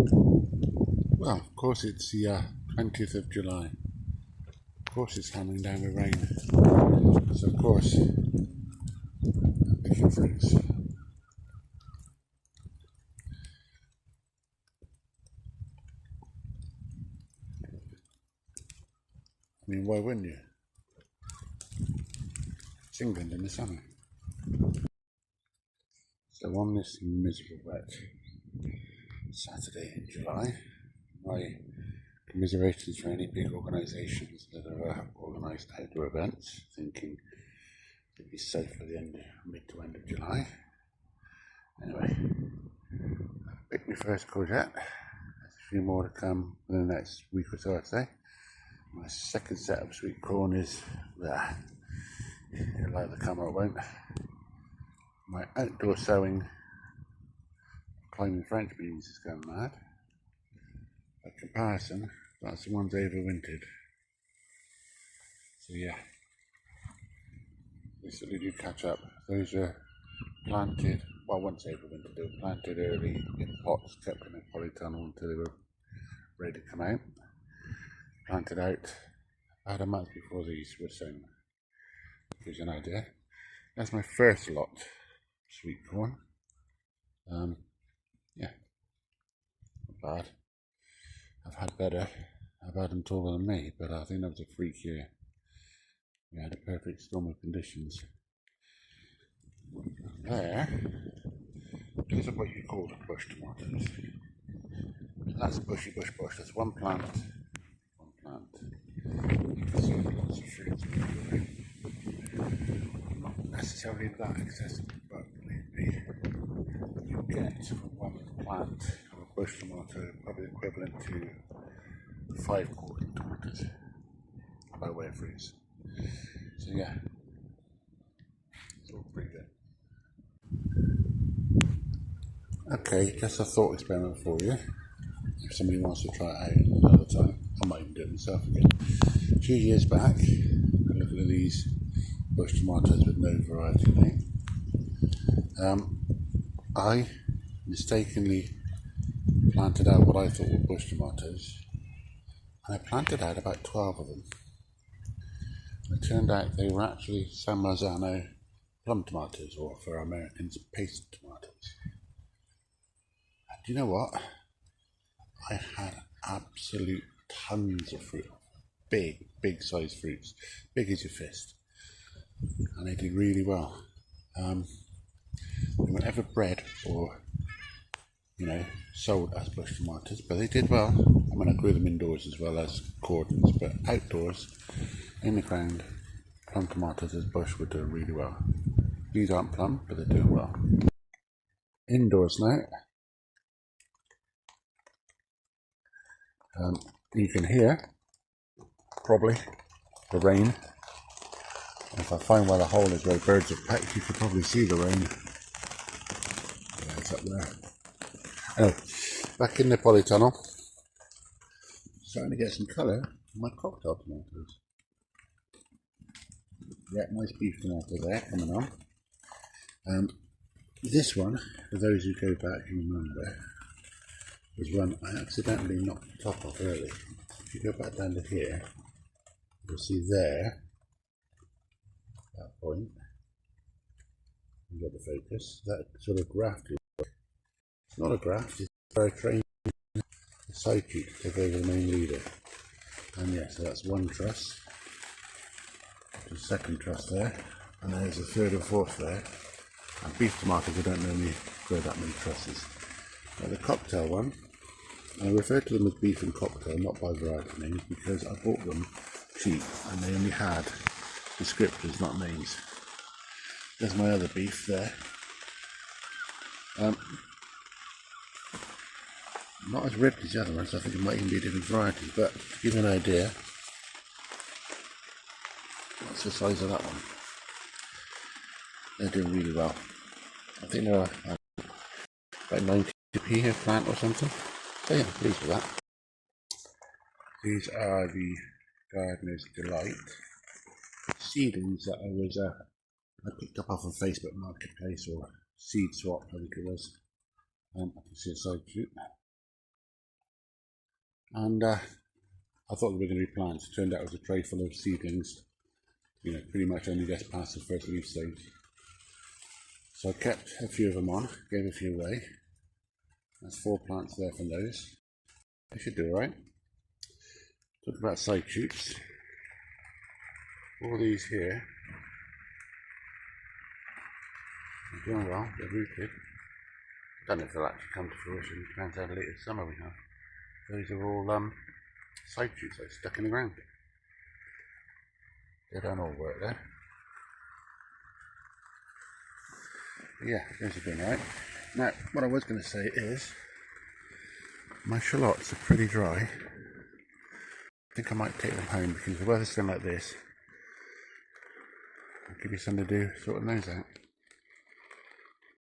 Well, of course it's the 20th of July. Of course it's coming down with rain. So of course, I'm picking fruits. I mean, why wouldn't you? It's England in the summer. So on this miserable wet Saturday in July, my commiserations for any big organisations that have organised outdoor events, thinking it'd be safe for the mid to end of July. Anyway, I picked my first courgette. There's a few more to come in the next week or so, I'd say. My second set of sweet corn is there. It'll either come or it won't. My outdoor sowing, climbing French beans is going mad. By comparison, that's the ones overwintered. So yeah, they certainly do catch up. Those are planted, well, once overwintered, they were planted early in pots, kept in a polytunnel until they were ready to come out. Planted out about a month before these were sown. Gives you an idea. That's my first lot of sweet corn. Yeah, not bad. I've had better. I've had them taller than me, but I think that was a freak year. We had a perfect storm of conditions. These are what you call the bush tomatoes. That's bushy bush. There's one plant. You can see lots of fruits not necessarily that accessible, but believe me, you get from one plant of a bush tomato probably equivalent to 5 quarter tomatoes by way of fruits. So yeah, it's all pretty good. Okay, just a thought experiment for you. If somebody wants to try it out another time, I might even do it myself again. A few years back, I looked at these bush tomatoes with no variety name. I mistakenly planted out what I thought were bush tomatoes, and I planted out about 12 of them. It turned out they were actually San Marzano plum tomatoes, or for Americans, paste tomatoes. And do you know what? I had absolute tons of fruit, big size fruits, big as your fist, and they did really well. They weren't ever bred or, sold as bush tomatoes, but they did well. I mean, I grew them indoors as well as cordons, but outdoors, in the ground, plum tomatoes as bush were doing really well. These aren't plum, but they're doing well. Indoors now, you can hear probably the rain. If I find where the hole is where birds are pecked, you can probably see the rain. Yeah, it's up there. Anyway, back in the polytunnel, starting to get some colour in my cocktail tomatoes. Yeah, nice beef tomato there coming on. This one, for those who go back and remember, was one I accidentally knocked the top off early. If you go back down to here, you'll see there, that point, you got the focus, that sort of grafted. It's not a graft, it's where I trained the sidekick to take over the main leader. And yeah, so that's one truss, the second truss there, and there's a third and fourth there. And beef tomatoes, I don't normally grow that many trusses. Now the cocktail one, and I refer to them as beef and cocktail, not by variety names, because I bought them cheap and they only had descriptors, not names. There's my other beef there. Not as ribbed as the other ones, I think it might even be a different variety, but to give you an idea, that's the size of that one. They're doing really well. I think they're about 90p a plant or something. So yeah, I'm pleased with that. These are the Gardener's Delight seedlings that I picked up off of Facebook Marketplace or Seed Swap, I think it was. I can see a side shoot. And I thought they were going to be plants. It turned out it was a tray full of seedlings, you know, pretty much only just past the first leaf stage. So I kept a few of them on, gave a few away. That's 4 plants there from those. They should do alright. Talk about side shoots. All these here are doing well, they're rooted. I don't know if they'll actually come to fruition, it depends how late of summer we have. Those are all side shoots that are stuck in the ground. They don't all work there. But yeah, those are doing alright. Now, what I was going to say is, my shallots are pretty dry. I think I might take them home because the weather's still like this. I'll give you something to do sorting those out.